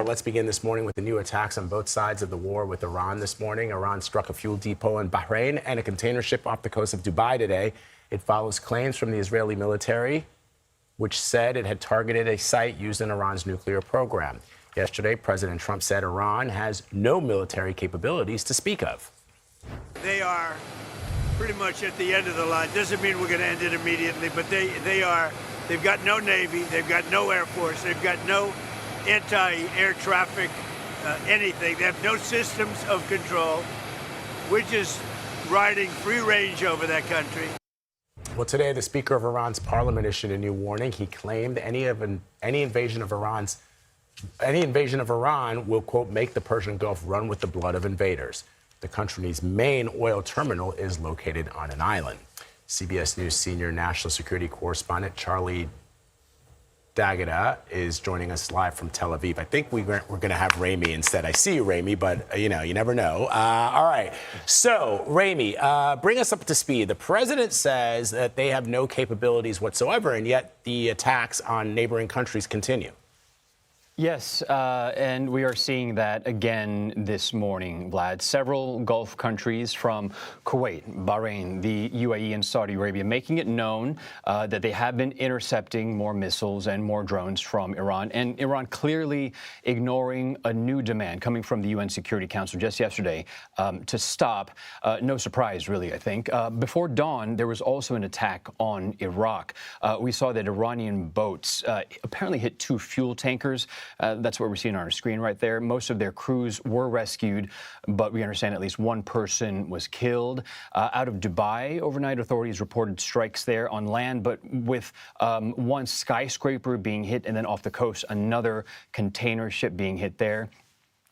let's begin this morning with the new attacks on both sides of the war with Iran this morning. Iran struck a fuel depot in Bahrain and a container ship off the coast of Dubai today. It follows claims from the Israeli military, which said it had targeted a site used in Iran's nuclear program. Yesterday, President Trump said Iran has no military capabilities to speak of. They are pretty much at the end of the line. Doesn't mean we're going to end it immediately, but they've got no Navy, they've got no Air Force, they've got no anti-air traffic, anything. They have no systems of control. We're just riding free range over that country. Well, today, the Speaker of Iran's parliament issued a new warning. He claimed any invasion of Iran will, quote, make the Persian Gulf run with the blood of invaders. The country's main oil terminal is located on an island. CBS News senior national security correspondent Charlie D'Agata is joining us live from Tel Aviv. I think we're going to have Ramy instead. I see you, Ramy, but, you never know. All right. So, Ramy, bring us up to speed. The president says that they have no capabilities whatsoever, and yet the attacks on neighboring countries continue. Yes, and we are seeing that again this morning, Vlad. Several Gulf countries from Kuwait, Bahrain, the UAE, and Saudi Arabia making it known that they have been intercepting more missiles and more drones from Iran, and Iran clearly ignoring a new demand coming from the UN Security Council just yesterday to stop. No surprise, really, I think. Before dawn, there was also an attack on Iraq. We saw that Iranian boats apparently hit 2 fuel tankers. That's what we're seeing on our screen right there. Most of their crews were rescued, but we understand at least 1 person was killed. Out of Dubai, overnight authorities reported strikes there on land, but with 1 skyscraper being hit, and then off the coast, another container ship being hit there.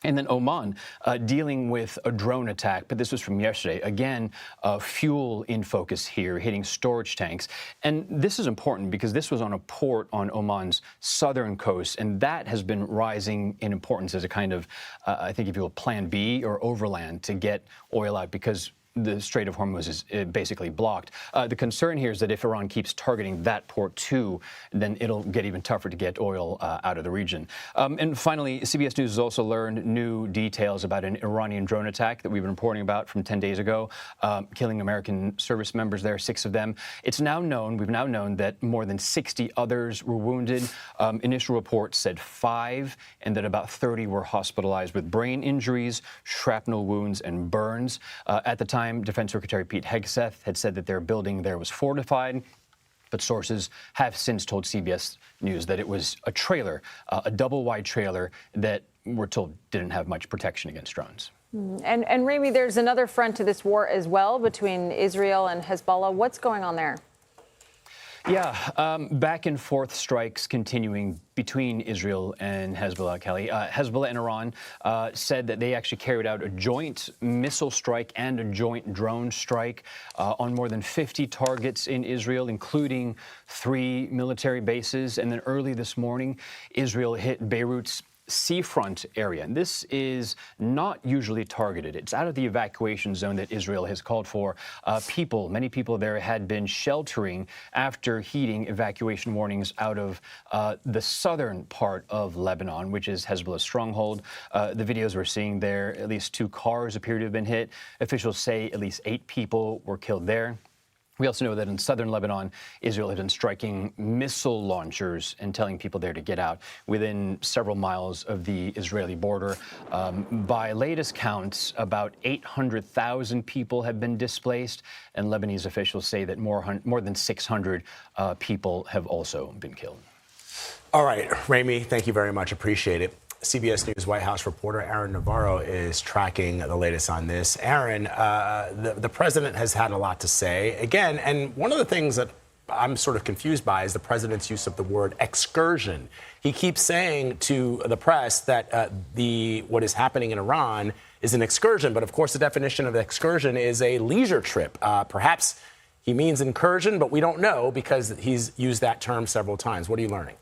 And then Oman dealing with a drone attack, but this was from yesterday. Again, fuel in focus here, hitting storage tanks. And this is important because this was on a port on Oman's southern coast, and that has been rising in importance as a kind of, I think if you will, plan B or overland to get oil out, because the Strait of Hormuz is basically blocked. The concern here is that if Iran keeps targeting that port too, then it'll get even tougher to get oil out of the region. And finally, CBS News has also learned new details about an Iranian drone attack that we've been reporting about from 10 days ago, killing American service members there, 6 of them. We've now known that more than 60 others were wounded. Initial reports said 5, and that about 30 were hospitalized with brain injuries, shrapnel wounds, and burns. At the time, Defense Secretary Pete Hegseth had said that their building there was fortified, but sources have since told CBS News that it was a trailer, a double-wide trailer that we're told didn't have much protection against drones. And Ramy, there's another front to this war as well between Israel and Hezbollah. What's going on there? Yeah, back and forth strikes continuing between Israel and Hezbollah, Kelly. Hezbollah and Iran said that they actually carried out a joint missile strike and a joint drone strike on more than 50 targets in Israel, including 3 military bases. And then early this morning, Israel hit Beirut's seafront area. And this is not usually targeted. It's out of the evacuation zone that Israel has called for. Many people there had been sheltering after heeding evacuation warnings out of the southern part of Lebanon, which is Hezbollah's stronghold. The videos we're seeing there, at least 2 cars appear to have been hit. Officials say at least 8 people were killed there. We also know that in southern Lebanon, Israel had been striking missile launchers and telling people there to get out within several miles of the Israeli border. By latest counts, about 800,000 people have been displaced, and Lebanese officials say that more than 600 people have also been killed. All right, Ramy, thank you very much. Appreciate it. CBS News White House reporter Aaron Navarro is tracking the latest on this. Aaron, the president has had a lot to say. Again, and one of the things that I'm sort of confused by is the president's use of the word excursion. He keeps saying to the press that what is happening in Iran is an excursion. But, of course, the definition of excursion is a leisure trip. Perhaps he means incursion, but we don't know because he's used that term several times. What are you learning?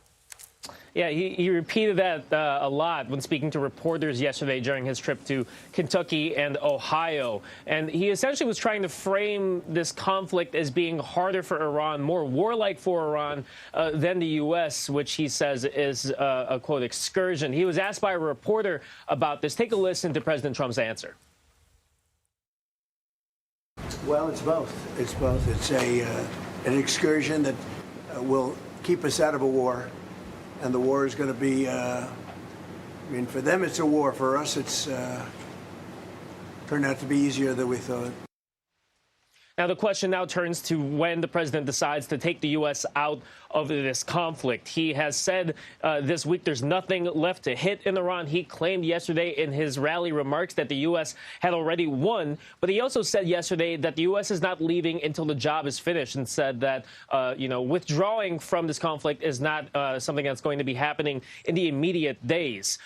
Yeah, he repeated that a lot when speaking to reporters yesterday during his trip to Kentucky and Ohio. And he essentially was trying to frame this conflict as being harder for Iran, more warlike for Iran than the U.S., which he says is a, quote, excursion. He was asked by a reporter about this. Take a listen to President Trump's answer. Well, it's both. It's both. It's an excursion that will keep us out of a war. And the war is going to be, I mean, for them it's a war. For us, it's turned out to be easier than we thought. Now, the question now turns to when the president decides to take the U.S. out of this conflict. He has said this week there's nothing left to hit in Iran. He claimed yesterday in his rally remarks that the U.S. had already won. But he also said yesterday that the U.S. is not leaving until the job is finished, and said that, withdrawing from this conflict is not something that's going to be happening in the immediate days.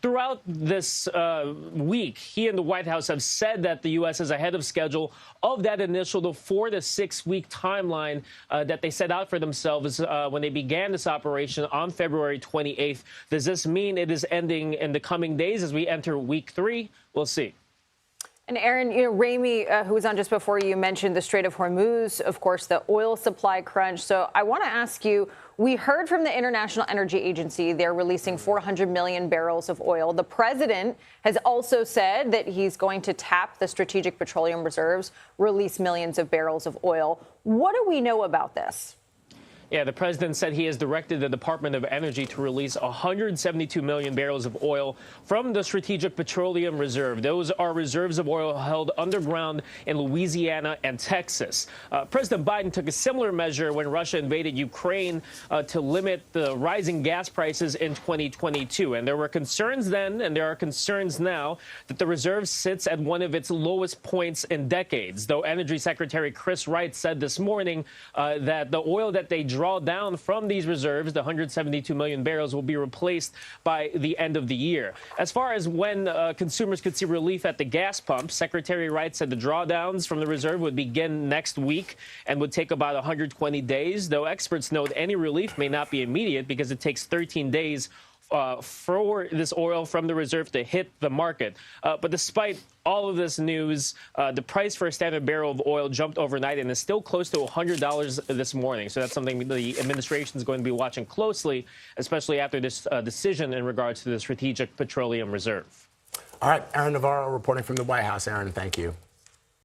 Throughout this week, he and the White House have said that the U.S. is ahead of schedule of that initial 4 to 6 week timeline that they set out for themselves when they began this operation on February 28th. Does this mean it is ending in the coming days as we enter week 3? We'll see. And Aaron, Ramy, who was on just before you, mentioned the Strait of Hormuz, of course, the oil supply crunch. So I want to ask you, we heard from the International Energy Agency they're releasing 400 million barrels of oil. The president has also said that he's going to tap the strategic petroleum reserves, release millions of barrels of oil. What do we know about this? Yeah, the president said he has directed the Department of Energy to release 172 million barrels of oil from the Strategic Petroleum Reserve. Those are reserves of oil held underground in Louisiana and Texas. President Biden took a similar measure when Russia invaded Ukraine to limit the rising gas prices in 2022. And there were concerns then, and there are concerns now, that the reserve sits at one of its lowest points in decades. Though Energy Secretary Chris Wright said this morning that the oil that they draw down from these reserves, the 172 million barrels, will be replaced by the end of the year. As far as when consumers could see relief at the gas pump, Secretary Wright said the drawdowns from the reserve would begin next week and would take about 120 days, though experts note any relief may not be immediate because it takes 13 days for this oil from the reserve to hit the market. But despite all of this news, the price for a standard barrel of oil jumped overnight and is still close to $100 this morning. So that's something the administration is going to be watching closely, especially after this decision in regards to the Strategic Petroleum Reserve. All right, Aaron Navarro reporting from the White House. Aaron, thank you.